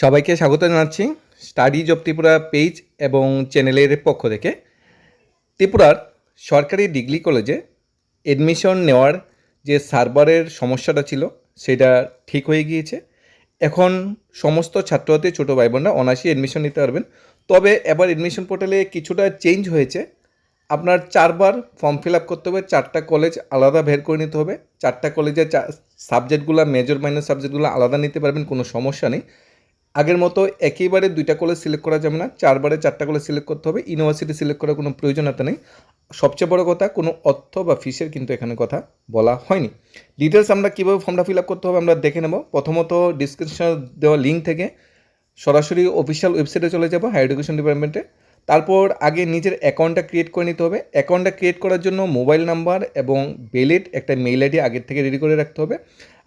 সবাইকে স্বাগত জানাচ্ছি স্টাডিজ অফ ত্রিপুরা পেজ এবং চ্যানেলের পক্ষ থেকে। ত্রিপুরার সরকারি ডিগ্রি কলেজে এডমিশন নেওয়ার যে সার্ভারের সমস্যাটা ছিল সেটা ঠিক হয়ে গিয়েছে। এখন সমস্ত ছাত্রছাত্রী ছোটো ভাই বোনরা অনায়াসে এডমিশন নিতে পারবেন। তবে এবার এডমিশন পোর্টালে কিছুটা চেঞ্জ হয়েছে। আপনার 4বার ফর্ম ফিল আপ করতে হবে, 4টা কলেজ আলাদা বের করে নিতে হবে। 4টা কলেজের সাবজেক্টগুলো, মেজর মাইনর সাবজেক্টগুলো আলাদা নিতে পারবেন, কোনো সমস্যা নেই। আগের মতো একেবারে 2টা কলেজ সিলেক্ট করা যাবে না, 4বারে 4টা কলেজ সিলেক্ট করতে হবে। ইউনিভার্সিটি সিলেক্ট করার কোনো প্রয়োজনীয়তা নেই। সবচেয়ে বড় কথা, কোনো অর্থ বা ফিসের কিন্তু এখানে কথা বলা হয়নি। ডিটেলস আমরা কীভাবে ফর্মটা ফিল আপ করতে হবে আমরা দেখে নেব। প্রথমত ডিসক্রিপশন দেওয়া লিঙ্ক থেকে সরাসরি অফিসিয়াল ওয়েবসাইটে চলে যাব, হায়ার এডুকেশন ডিপার্টমেন্টে। তারপর আগে নিজের অ্যাকাউন্টটা ক্রিয়েট করে নিতে হবে। অ্যাকাউন্টটা ক্রিয়েট করার জন্য মোবাইল নাম্বার এবং ভ্যালিড একটা মেইল আইডি আগের থেকে রেডি করে রাখতে হবে।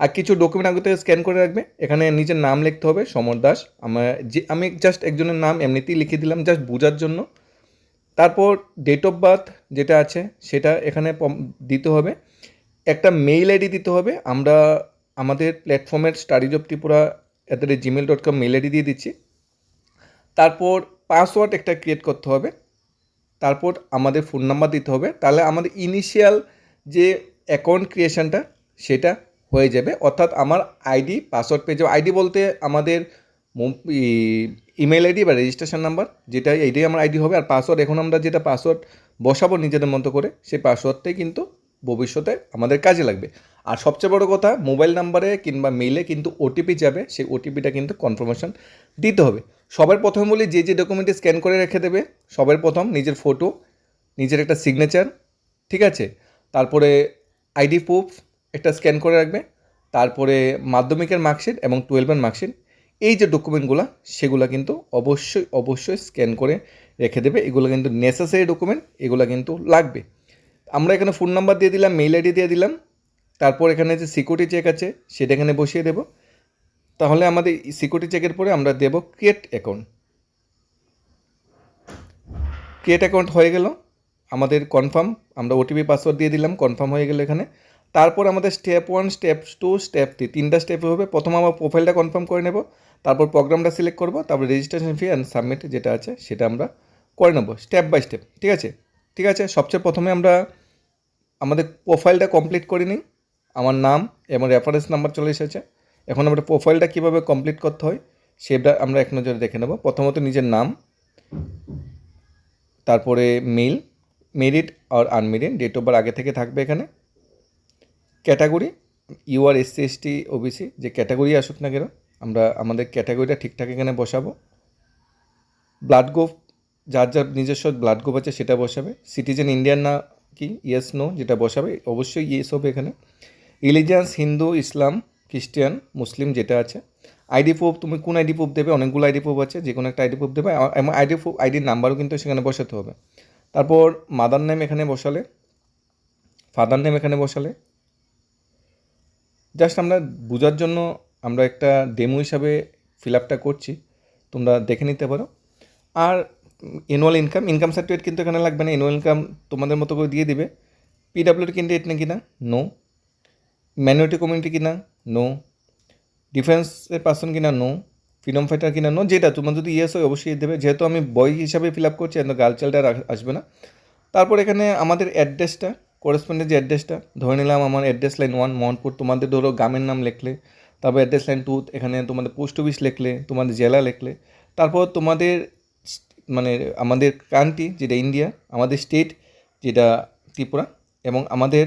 আর কিছু ডকুমেন্ট আগে থেকে স্ক্যান করে রাখবে। এখানে নিজের নাম লিখতে হবে, সমর দাস। আমি জাস্ট একজনের নাম এমনিতেই লিখে দিলাম জাস্ট বোঝার জন্য। তারপর ডেট অফ বার্থ যেটা আছে সেটা এখানে দিতে হবে। একটা মেইল আইডি দিতে হবে। আমরা আমাদের প্ল্যাটফর্মের studies of Tripura @gmail.com mail ID দিয়ে দিচ্ছি। তারপর পাসওয়ার্ড একটা ক্রিয়েট করতে হবে। তারপর আমাদের ফোন নাম্বার দিতে হবে। তাহলে আমাদের ইনিশিয়াল যে অ্যাকাউন্ট ক্রিয়েশনটা সেটা হয়ে যাবে। অর্থাৎ আমার আইডি পাসওয়ার্ড পেয়ে যাবে। আইডি বলতে আমাদের ইমেল আইডি বা রেজিস্ট্রেশন নাম্বার, যেটা এইটাই আমার আইডি হবে। আর পাসওয়ার্ড এখন আমরা যেটা পাসওয়ার্ড বসাবো নিজেদের মতো করে, সেই পাসওয়ার্ডটাই কিন্তু ভবিষ্যতে আমাদের কাজে লাগবে। আর সবচেয়ে বড় কথা, মোবাইল নাম্বারে কিংবা মেইলে কিন্তু ওটিপি যাবে, সেই ওটিপিটা কিন্তু কনফার্মেশন দিতে হবে। সবার প্রথমে বলি, যে ডকুমেন্টটি স্ক্যান করে রেখে দেবে, সবার প্রথম নিজের ফটো, নিজের একটা সিগনেচার, ঠিক আছে। তারপরে আইডি প্রুফ একটা স্ক্যান করে রাখবে। তারপরে মাধ্যমিকের মার্কশিট এবং 12-এর মার্কশিট, এই যে ডকুমেন্টগুলো সেগুলো কিন্তু অবশ্যই স্ক্যান করে রেখে দেবে। এগুলো কিন্তু নেসেসারি ডকুমেন্ট, এগুলো কিন্তু লাগবে। আমরা এখানে ফোন নাম্বার দিয়ে দিলাম, মেইল আইডি দিয়ে দিলাম। তারপর এখানে যে সিকিউরিটি চেক আছে সেটা এখানে বসিয়ে দেব। তাহলে আমাদের সিকিউরিটি চেকের পরে আমরা দেব ক্রিয়েট অ্যাকাউন্ট। ক্রিয়েট অ্যাকাউন্ট হয়ে গেল আমাদের কনফার্ম। আমরা ওটিপি পাসওয়ার্ড দিয়ে দিলাম, কনফার্ম হয়ে গেল এখানে। তারপর আমাদের স্টেপ 1, স্টেপ 2, স্টেপ 3, 3টা স্টেপ হবে। প্রথম আমার প্রোফাইলটা কনফার্ম করে নেব, তারপর প্রোগ্রামটা সিলেক্ট করব, তারপর রেজিস্ট্রেশন ফি অ্যান্ড সাবমিট যেটা আছে সেটা আমরা করে নেব স্টেপ বাই স্টেপ। ঠিক আছে। সবচেয়ে প্রথমে আমরা আমাদের প্রোফাইলটা কমপ্লিট করে নিই। আমার নাম এবং রেফারেন্স নাম্বার চলে এসেছে। এখন আমরা প্রোফাইলটা কীভাবে কমপ্লিট করতে হয় সেটা আমরা এক নজরে দেখে নেব। প্রথমত নিজের নাম, তারপরে মেল, মেরিট আর আনমেরিট, ডেট অফ বার্থ আগে থেকে থাকবে এখানে। Category, UR SC ST OBC, যে ক্যাটাগরি আসুক না কেন আমরা আমাদের ক্যাটাগরিটা ঠিকঠাক এখানে বসাবো। ব্লাড গ্রুপ, যার নিজস্ব ব্লাড গ্রুপ আছে সেটা বসাবে। সিটিজেন ইন্ডিয়ান না কি, ইয়েস নো যেটা বসাবে অবশ্যই ইয়েস হবে এখানে। রিলিজিয়ান্স, হিন্দু, ইসলাম, খ্রিস্টান, মুসলিম যেটা আছে। আইডি প্রুফ, তুমি কোন আইডি প্রুফ দেবে, অনেকগুলো আইডি প্রুফ আছে, যে কোনো একটা আইডি প্রুফ দেবে। এবং আইডির নাম্বারও কিন্তু সেখানে বসাতে হবে। তারপর মাদার নেম এখানে বসালে, ফাদার নেম এখানে বসালে। জাস্ট আমরা বোঝার জন্য আমরা একটা ডেমো হিসাবে ফিল আপটা করছি, তোমরা দেখে নিতে পারো। আর অ্যানুয়াল ইনকাম সার্টিফিকেট কিন্তু এখানে লাগবে না, অ্যানুয়াল ইনকাম তোমাদের মতো করে দিয়ে দিবে। PWD ক্যান্ডিডেট নাকি না, নো। মাইনরিটি কমিউনিটি কিনা, নো। ডিফেন্সের পার্সন কিনা, নো। ফ্রিডম ফাইটার কিনা, নো। যেটা তোমার যদি ইয়েস হয় অবশ্যই দেবে, যেহেতু আমি বয় হিসাবে ফিল আপ করছি, গার্ল চাইল্ড আসবে না। তারপর এখানে আমাদের অ্যাড্রেসটা, করেসপন্ডেন্ট যে অ্যাড্রেসটা ধরে নিলাম আমার অ্যাড্রেস লাইন 1 মোহনপুর। তোমাদের ধরো গ্রামের নাম লিখলে, তারপর অ্যাড্রেস লাইন 2 এখানে তোমাদের পোস্ট অফিস লিখলে, তোমাদের জেলা লিখলে। তারপর তোমাদের মানে আমাদের কান্ট্রি যেটা ইন্ডিয়া, আমাদের স্টেট যেটা ত্রিপুরা, এবং আমাদের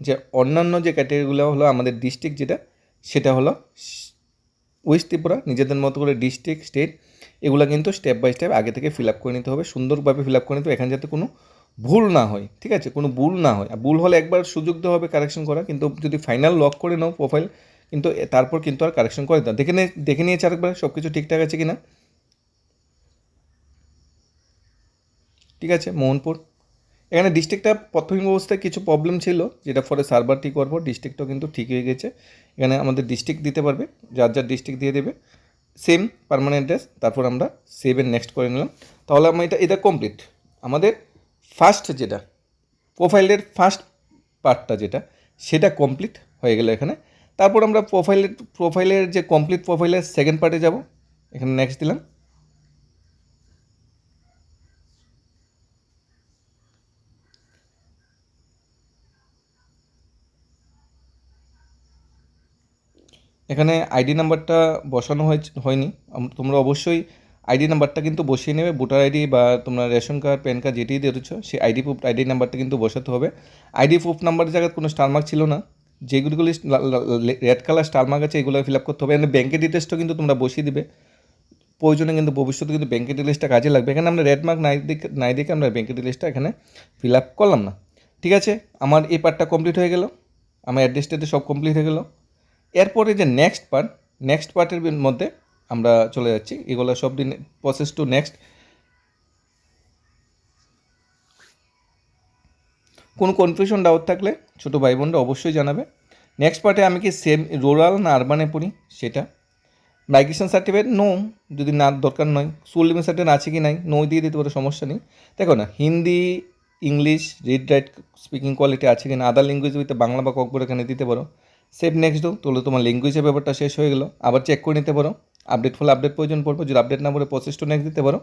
যে অন্যান্য যে ক্যাটাগরিগুলো হলো আমাদের ডিস্ট্রিক্ট যেটা সেটা হলো ওয়েস্ট ত্রিপুরা। নিজেদের মতো করে ডিস্ট্রিক্ট, স্টেট এগুলো কিন্তু স্টেপ বাই স্টেপ আগে থেকে ফিল আপ করে নিতে হবে, সুন্দরভাবে ফিল আপ করে নিতে হবে। এখানে যাতে কোনো ভুল না হয়, ঠিক আছে, কোনো ভুল না হয়। আর ভুল হলে একবার সুযোগ দেওয়া হবে কারেকশন করা, কিন্তু যদি ফাইনাল লক করে নাও প্রোফাইল কিন্তু তারপর কিন্তু আর কারেকশন করে দাও। দেখে নিয়েছে আরেকবার সব কিছু ঠিকঠাক আছে কি না। ঠিক আছে। মোহনপুর, এখানে ডিস্ট্রিক্টটা প্রাথমিক অবস্থায় কিছু প্রবলেম ছিল, যেটা পরে সার্ভার ঠিক হওয়ার পর ডিস্ট্রিক্টটাও কিন্তু ঠিক হয়ে গেছে। এখানে আমাদের ডিস্ট্রিক্ট দিতে পারবে, যার ডিস্ট্রিক্ট দিয়ে দেবে, সেম পার্মানেন্ট অ্যাড্রেস। তারপর আমরা সেভ এন্ড নেক্সট করে নিলাম। তাহলে আমরা এটা কমপ্লিট। আমাদের ফার্স্ট যেটা প্রোফাইলের ফার্স্ট পার্টটা যেটা সেটা কমপ্লিট হয়ে গেল এখানে। তারপর আমরা প্রোফাইলের যে কমপ্লিট প্রোফাইলের সেকেন্ড পার্টে যাব। এখানে নেক্সট দিলাম। এখানে আইডি নাম্বারটা বসানো হয়নি। তোমরা অবশ্যই আইডি নাম্বারটা কিন্তু বসিয়ে নেবে। ভোটার আইডি বা তোমরা রেশন কার্ড, প্যান কার্ড যেটি দিয়েছো সেই আইডি নাম্বারটা কিন্তু বসাতে হবে। আইডি প্রুফ নাম্বারের জায়গায় কোনো স্টার মার্ক ছিল না, যেগুলি রেড কালার স্টার মার্ক আছে এগুলো ফিল আপ করতে হবে। এখানে ব্যাঙ্কের ডিটেলসটা কিন্তু তোমরা বসিয়ে দিবে, প্রয়োজনে কিন্তু ভবিষ্যতে কিন্তু ব্যাঙ্কের ডিটেলসটা কাজে লাগবে। এখানে আমরা রেড মার্ক নাই দেখে আমরা ব্যাঙ্কের ডিটেলসটা এখানে ফিল আপ করলাম না। ঠিক আছে, আমার এই পার্টটা কমপ্লিট হয়ে গেল, আমার অ্যাড্রেসটাতে সব কমপ্লিট হয়ে গেল। এরপরে যে নেক্সট পার্টের মধ্যে আমরা চলে যাচ্ছি। এগুলো সব দিন প্রসেস টু নেক্সট। কোনো কনফিউশন ডাউট থাকলে ছোটো ভাই বোনরা অবশ্যই জানাবে। নেক্সট পার্টে আমি কি সেম রুরাল না আরবানে পড়ি সেটা। মাইগ্রেশন সার্টিফিকেট নো, যদি না দরকার নয়। স্কুল লিভিং সার্টিফিকেট আছে কি নাই, নো দিয়ে দিতে পারো, সমস্যা নেই। দেখো না, Hindi, English, read write speaking quality আছে কি না, আদার ল্যাঙ্গুয়েজ উইথ বাংলা বা ককবর এখানে দিতে পারো। সেভ নেক্সট দাও, তাহলে তোমার ল্যাঙ্গুয়েজের ব্যাপারটা শেষ হয়ে গেলো। আবার চেক করে নিতে পারো, আপডেট হলে আপডেট প্রয়োজন পড়বে, যদি আপডেট না পড়ে প্রসেস টু নেক্সট দিতে পারো।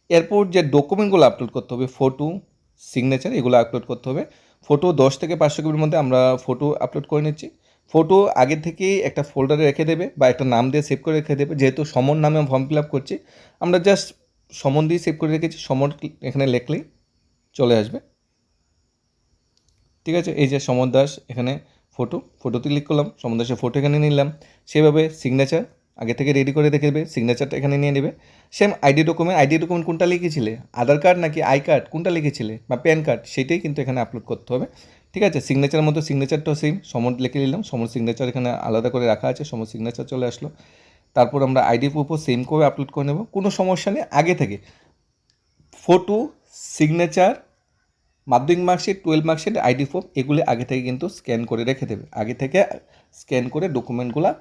এরপর যে ডকুমেন্টগুলো আপলোড করতে হবে, ফটো, সিগনেচার, এগুলো আপলোড করতে হবে। ফটো 10 থেকে 500 কেবির মধ্যে আমরা ফটো আপলোড করে নিচ্ছি। ফটো আগে থেকেই একটা ফোল্ডারে রেখে দেবে বা একটা নাম দিয়ে সেভ করে রেখে দেবে। যেহেতু সমন নামে ফর্ম ফিল আপ করছি, আমরা জাস্ট সমন দিয়ে সেভ করে রেখেছি, সমন এখানে লিখলেই চলে আসবে। ঠিক আছে, এই যে সমর দাস, এখানে ফটোতে ক্লিক করলাম, সমর দাসের ফটো এখানে নিলাম। সেভাবে সিগনেচার আগে থেকে রেডি করে রেখে দেবে, সিগনেচারটা এখানে নিয়ে নেবে। সেম আইডি ডকুমেন্ট কোনটা লিখেছিলে, আধার কার্ড নাকি আই কার্ড কোনটা লিখেছিলে বা প্যান কার্ড, সেটাই কিন্তু এখানে আপলোড করতে হবে। ঠিক আছে, সিগনেচারের মতো সিগনেচারটাও সেম, সমর লিখে নিলাম, সমর সিগনেচার এখানে আলাদা করে রাখা আছে, সমর সিগনেচার চলে আসলো। তারপর আমরা আইডি প্রুফও সেম করে আপলোড করে নেব, কোনো সমস্যা নেই। আগে থেকে ফটো, সিগনেচার, মাধ্যমিক মার্কশিট, 12 মার্কশিট, আইডি প্রুফ, এগুলি আগে থেকে কিন্তু স্ক্যান করে রেখে দেবে। আগে থেকে স্ক্যান করে ডকুমেন্টগুলো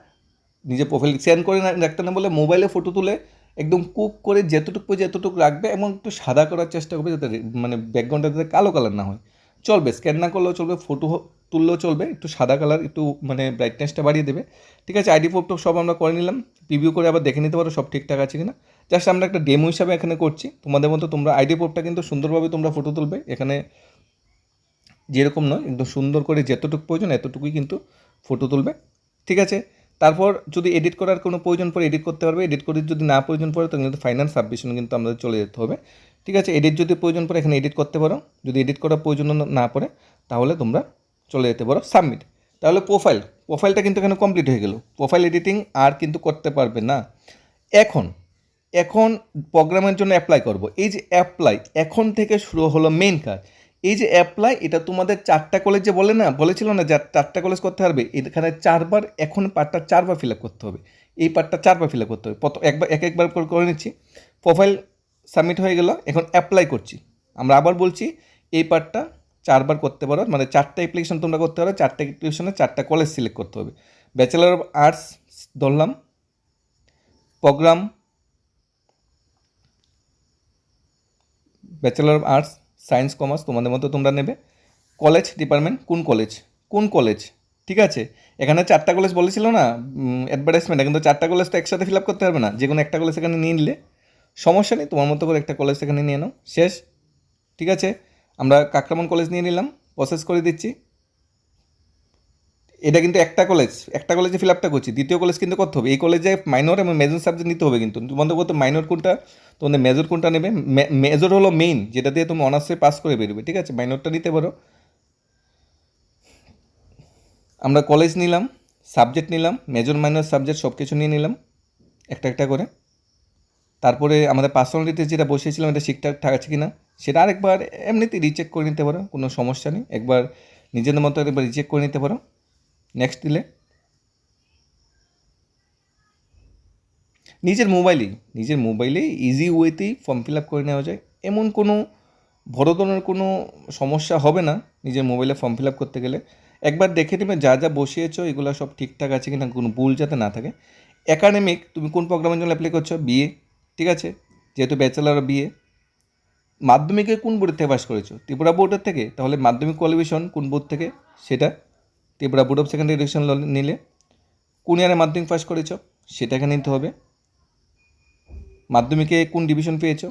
নিজের প্রোফাইল স্ক্যান করে রাখতে না বলে মোবাইলে ফটো তুলে একদম কুক করে যতটুকু রাখবে এবং একটু সাদা করার চেষ্টা করবে, যাতে মানে ব্যাকগ্রাউন্ডটা যাতে কালো কালার না হয়। চলবে, স্ক্যান না করলেও চলবে, ফটো তুললেও চলবে, একটু সাদা কালার, একটু মানে ব্রাইটনেসটা বাড়িয়ে দেবে। ঠিক আছে, আইডি প্রুফ সব আমরা করে নিলাম, প্রিভিউ করে আবার দেখে নিতে পারো সব ঠিকঠাক আছে কিনা। জাস্ট আমরা একটা ডেমো হিসাবে এখানে করছি, তোমাদের মতো তোমরা আইডি প্রুফটা কিন্তু সুন্দরভাবে তোমরা ফটো তুলবে। এখানে যেরকম নয়, একদম সুন্দর করে যতটুকু প্রয়োজন এতটুকুই কিন্তু ফটো তুলবে। ঠিক আছে, তারপর যদি এডিট করার কোনো প্রয়োজন পড়ে এডিট করতে পারবে, এডিট করে যদি না প্রয়োজন পড়ে তখন কিন্তু ফাইনাল সাবমিশন কিন্তু আমাদের চলে যেতে হবে। ঠিক আছে, এডিট যদি প্রয়োজন পড়ে এখানে এডিট করতে পারো, যদি এডিট করার প্রয়োজন না পড়ে তাহলে তোমরা চলে যেতে পারো সাবমিট। তাহলে প্রোফাইলটা কিন্তু এখানে কমপ্লিট হয়ে গেল। প্রোফাইল এডিটিং আর কিন্তু করতে পারবে না। এখন প্রোগ্রামের জন্য অ্যাপ্লাই করব। এই যে অ্যাপ্লাই, এখন থেকে শুরু হলো মেইন কাজ। এই যে অ্যাপ্লাই, এটা তোমাদের 4টা কলেজে বলেছিল না যে 4টা কলেজ করতে পারবে, এখানে 4বার, এখন পার্টটা 4বার ফিল আপ করতে হবে। এই পার্টটা 4বার ফিল আপ করতে হবে, একবার করে নিচ্ছি। প্রোফাইল সাবমিট হয়ে গেল, এখন অ্যাপ্লাই করছি। আমরা আবার বলছি এই পার্টটা 4বার করতে পারো, মানে 4টা অ্যাপ্লিকেশন তোমরা করতে পারো। 4টা অ্যাপ্লিকেশনে 4টা কলেজ সিলেক্ট করতে হবে। ব্যাচেলার অফ আর্টস ধরলাম, program bachelor of arts, science, commerce তোমাদের মতো তোমরা নেবে। কলেজ ডিপার্টমেন্ট, কোন কলেজ। ঠিক আছে, এখানে 4টা কলেজ বলেছিল না অ্যাডভার্টাইজমেন্ট, কিন্তু 4টা কলেজ তো একসাথে ফিল আপ করতে পারবে না, যে কোনো একটা কলেজ এখানে নিয়ে নিলে সমস্যা নেই, তোমার মতো করে একটা কলেজ এখানে নিয়ে নাও, শেষ। ঠিক আছে, আমরা কাকরামন কলেজ নিয়ে নিলাম, প্রসেস করে দিচ্ছি। এটা কিন্তু একটা কলেজে ফিল আপটা করছি, দ্বিতীয় কলেজ কিন্তু করতে হবে। এই কলেজে মাইনর এবং মেজর সাবজেক্ট নিতে হবে, কিন্তু তোমাদের বলতে মাইনর কোনটা, তোমাদের মেজর কোনটা নেবে। মেজর হলো মেইন, যেটা দিয়ে তুমি অনার্সে পাস করে বেরোবে। ঠিক আছে, মাইনরটা নিতে পারো। আমরা কলেজ নিলাম, সাবজেক্ট নিলাম, মেজর মাইনর সাবজেক্ট সব কিছু নিয়ে নিলাম একটা করে। তারপরে আমাদের পার্সোনাল ডিটেলস যেটা বসিয়েছিলাম এটা ঠিকঠাক আছে কি না সেটা আরেকবার এমনিতেই রিচেক করে নিতে পারো, কোনো সমস্যা নেই। একবার নিজেদের মতো একবার রিচেক করে নিতে পারো। নেক্সট দিলে নিজের মোবাইলেই ইজি ওয়েতেই ফর্ম ফিল আপ করে নেওয়া যায়। এমন কোনো বড় ধরনের কোনো সমস্যা হবে না নিজের মোবাইলে ফর্ম ফিল আপ করতে গেলে। একবার দেখে নেবে যা বসিয়েছো এগুলো সব ঠিকঠাক আছে কি না, কোনো ভুল যাতে না থাকে। একাডেমিক, তুমি কোন প্রোগ্রামের জন্য অ্যাপ্লাই করছো, বিএ। ঠিক আছে, যেহেতু ব্যাচেলার বিএ। মাধ্যমিকে কোন বোর্ড থেকে পাস করেছো, ত্রিপুরা বোর্ডের থেকে, তাহলে মাধ্যমিক কোয়ালিফিকেশন কোন বোর্ড থেকে সেটা Tripura board of secondary education নিলে। কোন ইয়ারে মাধ্যমিক পাস করেছো সেটাকে নিতে হবে। মাধ্যমিকে কোন ডিভিশন পেয়েছো,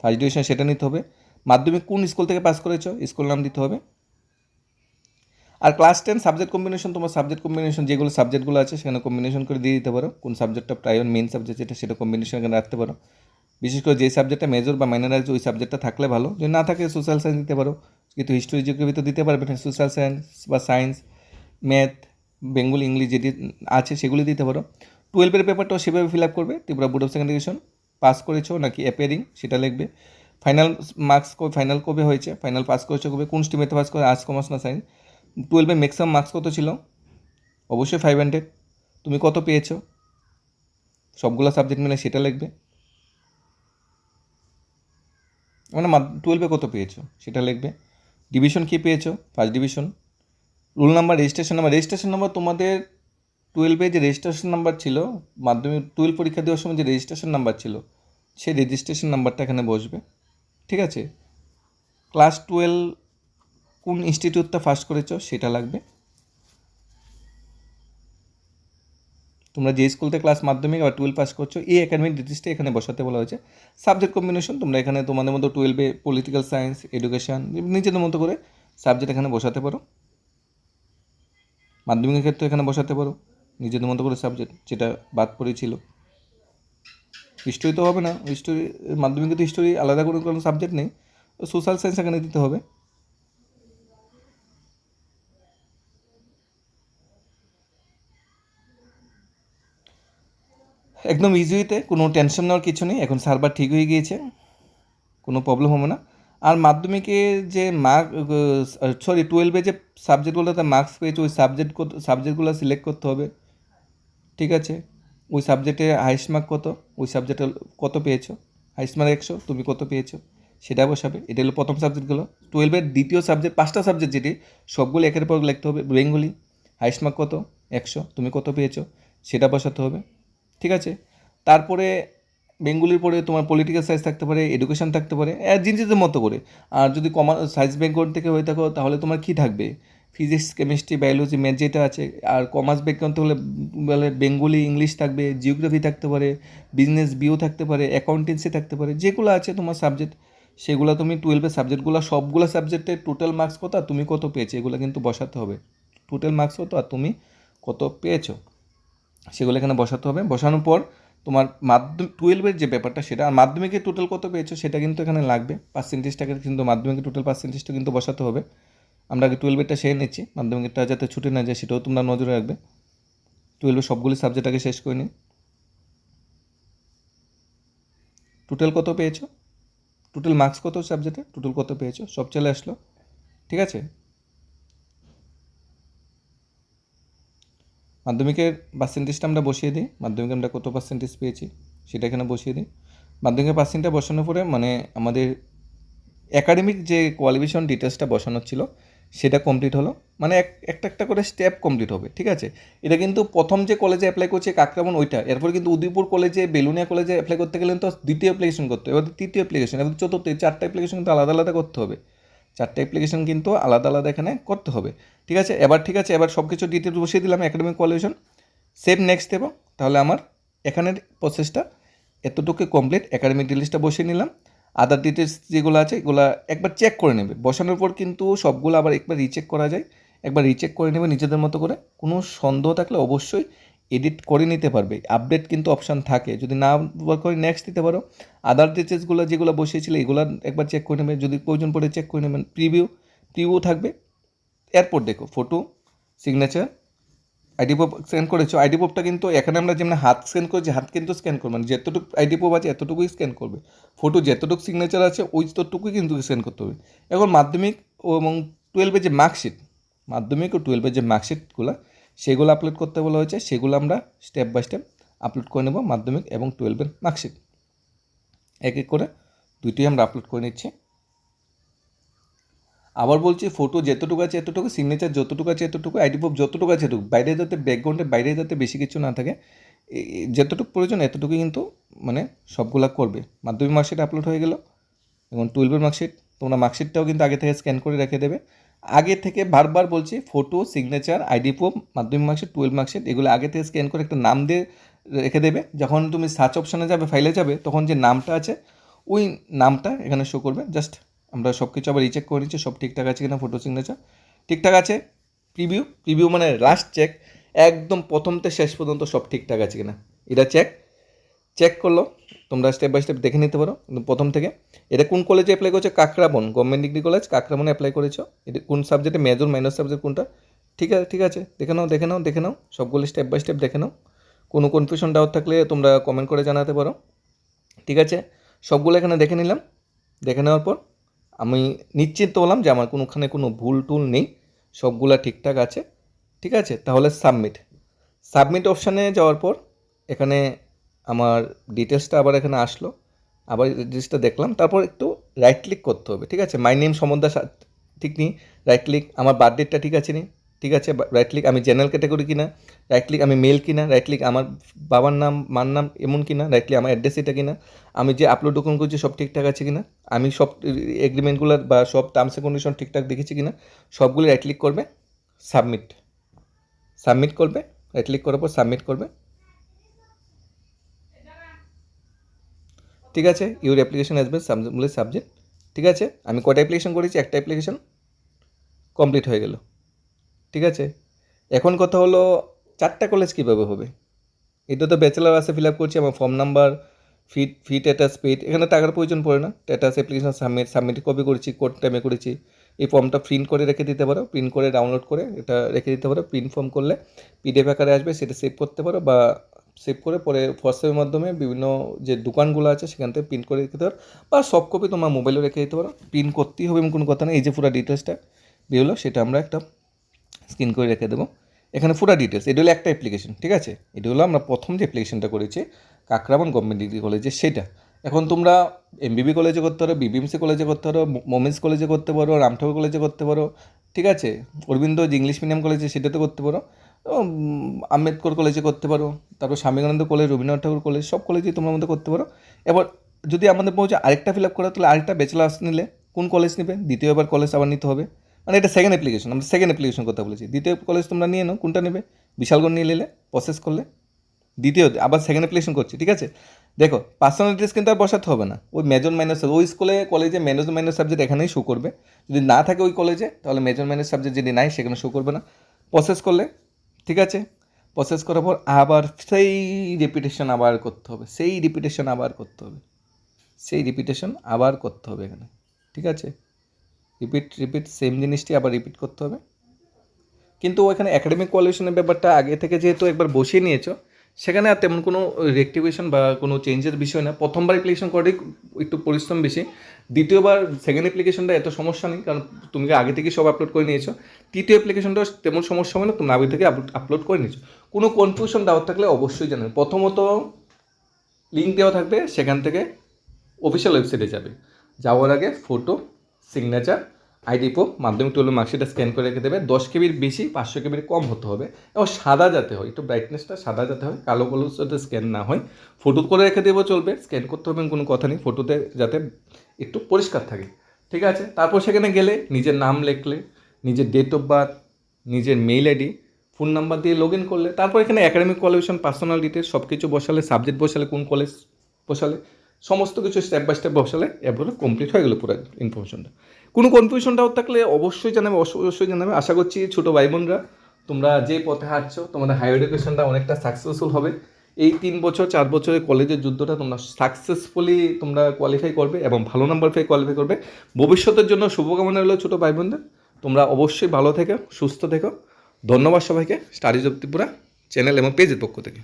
ফার্স্ট ডিভিশন, সেটা নিতে হবে। মাধ্যমিক কোন স্কুল থেকে পাস করেছো, স্কুল নাম দিতে হবে। আর ক্লাস 10 সাবজেক্ট কম্বিনেশন, তোমার সাবজেক্ট কম্বিনেশন যেগুলো সাবজেক্টগুলো আছে সেখানে কম্বিনেশন করে দিয়ে দিতে পারো, কোন সাবজেক্টটা প্রায়র মেন সাবজেক্ট যেটা সেটা কম্বিনেশন এখানে রাখতে পারো। বিশেষ করে যে সাবজেক্টটা মেজর বা মাইনর আছে ওই সাবজেক্টটা থাকলে ভালো, যদি না থাকে সোশ্যাল সায়েন্স দিতে পারো, কিন্তু হিস্ট্রি জিওগ্রাফি তো দিতে পারবে না, সোশ্যাল সায়েন্স বা সায়েন্স, ম্যাথ, বেঙ্গলি, ইংলিশ যেটি আছে সেগুলি দিতে পারো। 12-এর পেপারটাও সেভাবে ফিল আপ করবে, Tripura board of secondary education pass করেছো নাকি অ্যাপিয়ারিং সেটা লিখবে। ফাইনাল মার্কস ফাইনাল কবে হয়েছে, ফাইনাল পাস করেছো কবে, কোন স্ট্রিমেতে পাস করে, আর্টস, কমার্স না সায়েন্স। 12-এ ম্যাক্সিমাম মার্কস কত ছিল, অবশ্যই 500। তুমি কত পেয়েছো সবগুলো সাবজেক্ট মিলে সেটা লিখবে, মানে 12-এ কত পেয়েছো সেটা লিখবে। ডিভিশন কী পেয়েছো, first division. Roll number, registration number তোমাদের 12-এ যে রেজিস্ট্রেশন নাম্বার ছিল, মাধ্যমিক 12 পরীক্ষা দেওয়ার সময় যে রেজিস্ট্রেশন নাম্বার ছিল সেই রেজিস্ট্রেশন নাম্বারটা এখানে বসবে, ঠিক আছে। ক্লাস 12 কোন ইনস্টিটিউটটা ফার্স্ট করেছো সেটা লাগবে। তোমরা যে স্কুল থেকে ক্লাস মাধ্যমিক বা 12 পাস করছো এই একাডেমিক ডিটেলসটা এখানে বসাতে বলা হয়েছে। সাবজেক্ট কম্বিনেশন তোমরা এখানে তোমাদের মতো 12-এ পলিটিক্যাল সায়েন্স, এডুকেশন নিজেদের মতো করে সাবজেক্ট এখানে বসাতে পারো। মাধ্যমিকের ক্ষেত্রে এখানে বসাতে পারো নিজেদের মতো করে সাবজেক্ট যেটা বাদ পড়েছিল। হিস্ট্রি তো হবে না, হিস্ট্রি মাধ্যমিকে তো হিস্ট্রি আলাদা করে কোনো সাবজেক্ট নেই, তো সোশ্যাল সায়েন্স এখানে দিতে হবে। একদম ইজিতে, কোনো টেনশন নেওয়ার কিছু নেই, এখন সার্ভার ঠিক হয়ে গিয়েছে, কোনো প্রবলেম হবে না। আর মাধ্যমিকে যে মার্ক, 12-এ যে সাবজেক্টগুলোতে মার্কস পেয়েছে ওই সাবজেক্টগুলো সিলেক্ট করতে হবে, ঠিক আছে। ওই সাবজেক্টে হাইস্ট মার্ক কত, ওই সাবজেক্টে কত পেয়েছো, হাইস্ট মার্ক 100, তুমি কত পেয়েছো সেটা বসাবে। এটা হলো প্রথম সাবজেক্টগুলো। 12-এর দ্বিতীয় সাবজেক্ট, 5টা সাবজেক্ট যেটি সবগুলো একের পর লিখতে হবে। বেঙ্গলি হাইস্ট মার্ক কত, 100, তুমি কত পেয়েছো সেটা বসাতে হবে, ঠিক আছে। তারপরে বেঙ্গলির পরে তোমার পলিটিক্যাল সায়েন্স থাকতে পারে, এডুকেশন থাকতে পারে, জিনিসের মতো করে। আর যদি সায়েন্স ব্যাকগ্রাউন্ড থেকে হয়ে থাকো তাহলে তোমার কী থাকবে, ফিজিক্স, কেমিস্ট্রি, বায়োলজি, ম্যাথ যেটা আছে। আর কমার্স ব্যাকগ্রাউন্ড হলে বলে বেঙ্গলি, ইংলিশ থাকবে, জিওগ্রাফি থাকতে পারে, বিজনেস, বিও থাকতে পারে, অ্যাকাউন্টেন্সি থাকতে পারে, যেগুলো আছে তোমার সাবজেক্ট সেগুলো তুমি 12-এর সাবজেক্টগুলো সবগুলো সাবজেক্টে টোটাল মার্কস কত আর তুমি কত পেয়েছো এগুলো কিন্তু বসাতে হবে। টোটাল মার্কস কত আর তুমি কত পেয়েছো সেগুলো এখানে বসাতে হবে। বসানোর পর তোমার 12-এর যে ব্যাপারটা সেটা, আর মাধ্যমিকে টোটাল কত পেয়েছো সেটা কিন্তু এখানে লাগবে, পার্সেন্টেজটাকে কিন্তু মাধ্যমিকের টোটাল পার্সেন্টেজটা কিন্তু বসাতে হবে। আমরা আগে 12-এরটা সেরে নিচ্ছি, মাধ্যমিকেরটা যাতে ছুটে না যায় সেটাও তোমরা নজরে রাখবে। 12-এর সবগুলি সাবজেক্ট আগে শেষ করে নিই। টোটাল কত পেয়েছো, টোটাল মার্কস কত সাবজেক্টে, টোটাল কত পেয়েছো সব চলে আসলো, ঠিক আছে। মাধ্যমিকের পার্সেন্টেজটা আমরা বসিয়ে দিই, মাধ্যমিকে আমরা কত পার্সেন্টেজ পেয়েছি সেটা এখানে বসিয়ে দিই। মাধ্যমিকের পার্সেন্টটা বসানোর পরে মানে আমাদের একাডেমিক যে কোয়ালিফিকেশন ডিটেলসটা বসানো ছিল সেটা কমপ্লিট হলো, মানে একটা করে স্টেপ কমপ্লিট হবে, ঠিক আছে। এটা কিন্তু প্রথম যে কলেজে অ্যাপ্লাই করছে কাকরাবন ওইটা, এরপর কিন্তু উদয়পুর কলেজে, বেলুনিয়া কলেজে অ্যাপ্লাই করতে গেলে তো দ্বিতীয় অ্যাপ্লিকেশন করতে হবে, এবার তৃতীয় অ্যাপ্লিকেশন, এবার চতুর্থ, 4টা অ্যাপ্লিকেশন কিন্তু আলাদা আলাদা করতে হবে, 4টা অ্যাপ্লিকেশন কিন্তু আলাদা আলাদা এখানে করতে হবে, ঠিক আছে। এবার সব কিছু ডিটেলস বসিয়ে দিলাম একাডেমিক কোয়ালিফিকেশন, সেভ নেক্সট দেবো, তাহলে আমার এখানের প্রসেসটা এতটুকু কমপ্লিট। একাডেমিক ডিটেলসটা বসিয়ে নিলাম, আদার ডিটেলস যেগুলো আছে এগুলো একবার চেক করে নেবে, বসানোর পর কিন্তু সবগুলো আবার একবার রিচেক করা যায়, একবার রিচেক করে নেবে নিজেদের মতো করে। কোনো সন্দেহ থাকলে অবশ্যই এডিট করে নিতে পারবে, আপডেট কিন্তু অপশান থাকে, যদি না করে নেক্সট দিতে পারো। আদার ডিটেলসগুলো যেগুলো বসিয়েছিলে এগুলো একবার চেক করে নেবে, যদি প্রয়োজন পড়ে চেক করে নেবেন। প্রিভিউ থাকবে, এরপর দেখো photo, signature, ID proof scan করেছো, আইডি প্রুফটা কিন্তু এখানে আমরা যেমন হাত স্ক্যান করেছি হাত কিন্তু স্ক্যান করবে না, যতটুকু আইডি প্রুফ আছে এতটুকুই স্ক্যান করবে। ফটো যতটুকু সিগনেচার আছে ওই ততটুকুই কিন্তু স্ক্যান করতে হবে। এখন মাধ্যমিক এবং 12-এর যে মার্কশিট, মাধ্যমিক ও 12-এর যে মার্কশিটগুলো সেগুলো আপলোড করতে বলা হয়েছে, সেগুলো আমরা স্টেপ বাই স্টেপ আপলোড করে নেব। মাধ্যমিক এবং 12-এর মার্কশিট এক এক করে দুইটাই আমরা আপলোড করে নিচ্ছি। আবার বলছি, ফটো যতটুকু আছে এতটুকু, সিগনেচার যতটুকু আছে এতটুকু, আইডি প্রুফ যতটুকু আছে এতটুকু, বাইরে যাতে ব্যাকগ্রাউন্ডের বাইরে যাতে বেশি কিছু না থাকে, যতটুকু প্রয়োজন এতটুকু কিন্তু মানে সবগুলা করবে। মাধ্যমিক মার্কশিট আপলোড হয়ে গেল, এবং 12-এর মার্কশিট, তোমরা মার্কশিটটাও কিন্তু আগে থেকে স্ক্যান করে রেখে দেবে। আগে থেকে বারবার বলছি, ফটো, সিগনেচার, আইডি প্রুফ, মাধ্যমিক মার্কশিট, 12 মার্কশিট এগুলো আগে থেকে স্ক্যান করে একটা নাম দিয়ে রেখে দেবে। যখন তুমি সার্চ অপশানে যাবে, ফাইলে যাবে, তখন যে নামটা আছে ওই নামটা এখানে শো করবে। জাস্ট আমরা সব কিছু আবার রিচেক করে নিচ্ছি, সব ঠিকঠাক আছে কিনা, ফটো সিগনেচার ঠিকঠাক আছে। প্রিভিউ মানে লাস্ট চেক, একদম প্রথম থেকে শেষ পর্যন্ত সব ঠিকঠাক আছে কিনা এটা চেক করলো। তোমরা স্টেপ বাই স্টেপ দেখে নিতে পারো প্রথম থেকে। এটা কোন কলেজে অ্যাপ্লাই করেছো? কাকরাবন গভর্নমেন্ট ডিগ্রি কলেজ কাকরাবনে অ্যাপ্লাই করেছো। এটা কোন সাবজেক্টে, মেজর মাইনর সাবজেক্ট কোনটা? ঠিক আছে দেখে নাও সবগুলো স্টেপ বাই স্টেপ দেখে নাও। কোনো কনফিউশন ডাউট থাকলে তোমরা কমেন্ট করে জানাতে পারো। ঠিক আছে, সবগুলো এখানে দেখে নিলাম। দেখে নেওয়ার পর আমি নিশ্চিন্ত হলাম যে আমার কোনোখানে কোনো ভুল টুল নেই, সবগুলা ঠিকঠাক আছে। ঠিক আছে, তাহলে সাবমিট অপশানে যাওয়ার পর এখানে আমার ডিটেলসটা আবার এখানে আসলো, আবার ডিটেলসটা দেখলাম। তারপর একটু রাইট ক্লিক করতে হবে। ঠিক আছে, মাই নেম সমদ্দা ঠিক নেই, রাইট ক্লিক। আমার বার্থ ডেটটা ঠিক আছে নি, ঠিক আছে, রাইট ক্লিক। আমি জেনারেল ক্যাটাগরি কিনা, রাইট ক্লিক। আমি মেল কিনা, রাইট ক্লিক। আমার বাবার নাম মার নাম এমন কিনা, রাইট ক্লিক। আমার অ্যাড্রেস এটা কিনা, আমি যে আপলোড ডকুমেন্ট করছি সব ঠিকঠাক আছে কিনা, আমি সব এগ্রিমেন্টগুলো বা সব টার্মস এন্ড কন্ডিশন ঠিকঠাক দেখেছি কিনা, সবগুলো রাইট ক্লিক করবে। সাবমিট করবে। রাইট ক্লিক করার পর সাবমিট করবে। ঠিক আছে, your application as Ben subject. ঠিক আছে, আমি কটা অ্যাপ্লিকেশন করেছি? একটা অ্যাপ্লিকেশন কমপ্লিট হয়ে গেল। ঠিক আছে, এখন কথা হলো 4টা কলেজ কীভাবে হবে? এটা তো ব্যাচেলার আছে, ফিল আপ করছি। আমার ফর্ম নাম্বার, ফি স্ট্যাটাস পেড, এখানে টাকার প্রয়োজন পড়ে না। স্ট্যাটাস অ্যাপ্লিকেশন সাবমিট কবে করেছি, কোড টাইমে করেছি। এই ফর্মটা প্রিন্ট করে রেখে দিতে পারো, প্রিন্ট করে ডাউনলোড করে এটা রেখে দিতে পারো। প্রিন্ট ফর্ম করলে পিডিএফ আকারে আসবে, সেটা সেভ করতে পারো, বা সেভ করে পরে হোয়াটসঅ্যাপের মাধ্যমে বিভিন্ন যে দোকানগুলো আছে সেখান থেকে প্রিন্ট করে রেখে দিতে পারো, বা সফট কপি তোমার মোবাইলেও রেখে দিতে পারো। প্রিন্ট করতেই হবে এমন কোনো কথা নেই। এই যে পুরো ডিটেলসটা বেরোলো, সেটা আমরা একটা স্ক্রিন করে রেখে দেবো। এখানে পুরো ডিটেলস, এটা হলো একটা অ্যাপ্লিকেশন। ঠিক আছে, এটা হলো আমরা প্রথম যে অ্যাপ্লিকেশনটা করেছি কাকরাবন গভর্নমেন্ট ডিগ্রি কলেজে, সেটা। এখন তোমরা এমবিবি কলেজে করতে পারো, বিবিএমসি কলেজে করতে পারো, মোমেন্স কলেজে করতে পারো, রামঠাকুর কলেজে করতে পারো। ঠিক আছে, অরবিন্দ যে ইংলিশ মিডিয়াম কলেজে সেটাতে করতে পারো, আম্বেদকর কলেজে করতে পারো, তারপর স্বামীকানন্দ কলেজ, রবীন্দ্রনাথ ঠাকুর কলেজ, সব কলেজেই তোমরা মধ্যে করতে পারো। এবার যদি আমাদের পৌঁছে আরেকটা ফিল আপ করা, তাহলে আরেকটা ব্যাচেলার্স নিলে কোন কলেজ নেবে? দ্বিতীয়বার কলেজ আবার নিতে হবে। মানে এটা সেকেন্ড অ্যাপ্লিকেশন, আমরা সেকেন্ড অ্যাপ্লিকেশন কথা বলেছি। দ্বিতীয় কলেজ তোমরা নিয়ে নাও, কোনটা নেবে? বিশালগড় নিয়ে নিলে প্রসেস করলে দ্বিতীয় আবার সেকেন্ড অ্যাপ্লিকেশন করছি। ঠিক আছে, দেখো পার্সোনাল ডিটেলস কিন্তু আর বসাতে হবে না। ওই মেজর মাইনর ওই স্কুলে কলেজে মেজর মাইনর সাবজেক্ট এখানেই শো করবে। যদি না থাকে ওই কলেজে, তাহলে মেজর মাইনর সাবজেক্ট যদি নাই সেখানে শো করবে না। প্রসেস করলে, ঠিক আছে, প্রসেস করার পর আবার সেই রিপিটেশন আবার করতে হবে, সেই রিপিটেশন আবার করতে হবে এখানে। ঠিক আছে, রিপিট সেম জিনিসটি আবার রিপিট করতে হবে। কিন্তু ওখানে একাডেমিক কোয়ালিফিকেশনের ব্যাপারটা আগে থেকে যেহেতু একবার বসিয়ে নিয়েছো, সেখানে আর তেমন কোনো রেক্টিফিকেশন বা কোনো চেঞ্জের বিষয় না। প্রথমবার অ্যাপ্লিকেশন করাটাই একটু পরিশ্রম বেশি। দ্বিতীয়বার সেকেন্ড অ্যাপ্লিকেশনটা এত সমস্যা নেই, কারণ তুমি আগে থেকে সব আপলোড করে নিয়েছো। তৃতীয় অ্যাপ্লিকেশনটা তেমন সমস্যা হবে না, তুমি আগে থেকে আপলোড করে নিয়েছো। কোনো কনফিউশন ডাউট থাকলে অবশ্যই জানাবে। প্রথমত লিঙ্ক দেওয়া থাকবে, সেখান থেকে অফিসিয়াল ওয়েবসাইটে যাওয়ার আগে ফটো, সিগনেচার, আইডি প্রুফ, মাধ্যমিক টুয়েলভ মার্কশিটটা স্ক্যান করে রেখে দেবে। 10 কেবির বেশি, 500 কেবির কম হতে হবে, এবং সাদা যাতে হয়, একটু ব্রাইটনেসটা সাদা যাতে হয়, কালো কালো যাতে স্ক্যান না হয়। ফটো করে রেখে দেবো চলবে, স্ক্যান করতে হবে কোনো কথা নেই, ফটোতে যাতে একটু পরিষ্কার থাকে। ঠিক আছে, তারপর সেখানে গেলে নিজের নাম লিখলে, নিজের ডেট অফ বার্থ, নিজের মেইল আইডি, ফোন নাম্বার দিয়ে লগ ইন করলে, তারপর এখানে একাডেমিক কোয়ালিফিকেশন, পার্সোনাল ডিটেলস সব কিছু বসালে, সাবজেক্ট বসালে, কোন কলেজ বসালে, সমস্ত কিছু স্টেপ বাই স্টেপ বসালে এরপরে কমপ্লিট হয়ে গেলো পুরো ইনফরমেশনটা। কোনো কনফিউশনটাও থাকলে অবশ্যই জানাবে। আশা করছি ছোটো ভাই বোনরা তোমরা যে পথে হাঁটছো, তোমাদের হায়ার এডুকেশনটা অনেকটা সাকসেসফুল হবে। এই 3 বছর 4 বছরের কলেজের যুদ্ধটা তোমরা সাকসেসফুলি তোমরা কোয়ালিফাই করবে, এবং ভালো নাম্বার পেয়ে কোয়ালিফাই করবে। ভবিষ্যতের জন্য শুভকামনা রইল ছোটো ভাই বোনদের। তোমরা অবশ্যই ভালো থেকো, সুস্থ থেকো। ধন্যবাদ সবাইকে স্টাডিজ অব ত্রিপুরা চ্যানেল এবং পেজের পক্ষ থেকে।